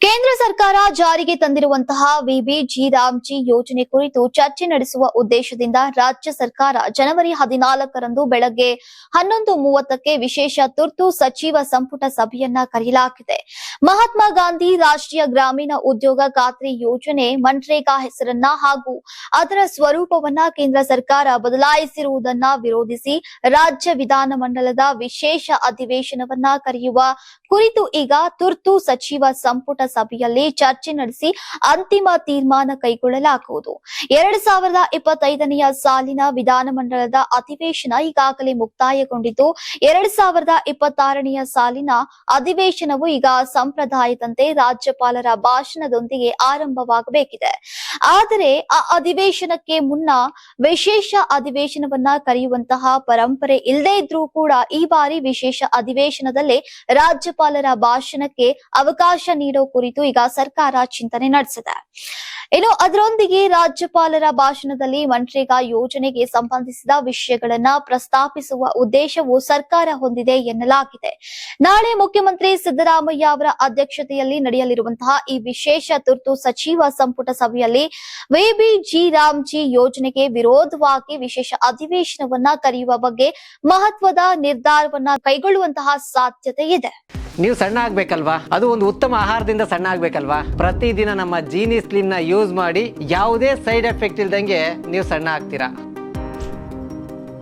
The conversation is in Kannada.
ಕೇಂದ್ರ ಸರ್ಕಾರ ಜಾರಿಗೆ ತಂದಿರುವಂತಹ ವಿಬಿಜಿ ರಾಮ್ಜಿ ಯೋಜನೆ ಕುರಿತು ಚರ್ಚೆ ನಡೆಸುವ ಉದ್ದೇಶದಿಂದ ರಾಜ್ಯ ಸರ್ಕಾರ ಜನವರಿ 14ರಂದು ಬೆಳಗ್ಗೆ 11:30ಕ್ಕೆ ವಿಶೇಷ ತುರ್ತು ಸಚಿವ ಸಂಪುಟ ಸಭೆಯನ್ನ ಕರೆಯಲಾಗಿದೆ. ಮಹಾತ್ಮ ಗಾಂಧಿ ರಾಷ್ಟ್ರೀಯ ಗ್ರಾಮೀಣ ಉದ್ಯೋಗ ಖಾತ್ರಿ ಯೋಜನೆ ಮನ್ರೇಗಾ ಹೆಸರನ್ನ ಹಾಗೂ ಅದರ ಸ್ವರೂಪವನ್ನ ಕೇಂದ್ರ ಸರ್ಕಾರ ಬದಲಾಯಿಸಿರುವುದನ್ನ ವಿರೋಧಿಸಿ ರಾಜ್ಯ ವಿಧಾನಮಂಡಲದ ವಿಶೇಷ ಅಧಿವೇಶನವನ್ನ ಕರೆಯುವ ಕುರಿತು ಈಗ ತುರ್ತು ಸಚಿವ ಸಂಪುಟ ಸಭೆಯಲ್ಲಿ ಚರ್ಚೆ ನಡೆಸಿ ಅಂತಿಮ ತೀರ್ಮಾನ ಕೈಗೊಳ್ಳಲಾಗುವುದು. 2025ನೇ ಸಾಲಿನ ವಿಧಾನಮಂಡಲದ ಅಧಿವೇಶನ ಈಗಾಗಲೇ ಮುಕ್ತಾಯಗೊಂಡಿದ್ದು 2026ನೇ ಸಾಲಿನ ಅಧಿವೇಶನವು ಈಗ ಸಂಪ್ರದಾಯದಂತೆ ರಾಜ್ಯಪಾಲರ ಭಾಷಣದೊಂದಿಗೆ ಆರಂಭವಾಗಬೇಕಿದೆ. ಆದರೆ ಆ ಅಧಿವೇಶನಕ್ಕೆ ಮುನ್ನ ವಿಶೇಷ ಅಧಿವೇಶನವನ್ನ ಕರೆಯುವಂತಹ ಪರಂಪರೆ ಇಲ್ಲದೇ ಇದ್ರೂ ಕೂಡ ಈ ಬಾರಿ ವಿಶೇಷ ಅಧಿವೇಶನದಲ್ಲೇ ರಾಜ್ಯಪಾಲರ ಭಾಷಣಕ್ಕೆ ಅವಕಾಶ ನೀಡೋ ಕುರಿತು ಈಗ ಸರ್ಕಾರ ಚಿಂತನೆ ನಡೆಸಿದೆ. ಇನ್ನು ಅದರೊಂದಿಗೆ ರಾಜ್ಯಪಾಲರ ಭಾಷಣದಲ್ಲಿ ಮನ್ರೇಗಾ ಯೋಜನೆಗೆ ಸಂಬಂಧಿಸಿದ ವಿಷಯಗಳನ್ನ ಪ್ರಸ್ತಾಪಿಸುವ ಉದ್ದೇಶವು ಸರ್ಕಾರ ಹೊಂದಿದೆ ಎನ್ನಲಾಗಿದೆ. ನಾಳೆ ಮುಖ್ಯಮಂತ್ರಿ ಸಿದ್ದರಾಮಯ್ಯ ಅವರ ಅಧ್ಯಕ್ಷತೆಯಲ್ಲಿ ನಡೆಯಲಿರುವಂತಹ ಈ ವಿಶೇಷ ತುರ್ತು ಸಚಿವ ಸಂಪುಟ ಸಭೆಯಲ್ಲಿ ವಿಬಿಜಿ ರಾಮ್ಜಿ ಯೋಜನೆಗೆ ವಿರೋಧವಾಗಿ ವಿಶೇಷ ಅಧಿವೇಶನವನ್ನ ಕರೆಯುವ ಬಗ್ಗೆ ಮಹತ್ವದ ನಿರ್ಧಾರವನ್ನ ಕೈಗೊಳ್ಳುವಂತಹ ಸಾಧ್ಯತೆ ಇದೆ. ನೀವು ಸಣ್ಣ ಆಗ್ಬೇಕಲ್ವಾ? ಅದು ಒಂದು ಉತ್ತಮ ಆಹಾರದಿಂದ ಸಣ್ಣ ಆಗ್ಬೇಕಲ್ವಾ? ಪ್ರತಿದಿನ ನಮ್ಮ ಜೀನಿ ಸ್ಲಿಮ್ ನ ಯೂಸ್ ಮಾಡಿ ಯಾವುದೇ ಸೈಡ್ ಎಫೆಕ್ಟ್ ಇಲ್ದಂಗೆ ನೀವು ಸಣ್ಣ ಆಗ್ತೀರಾ.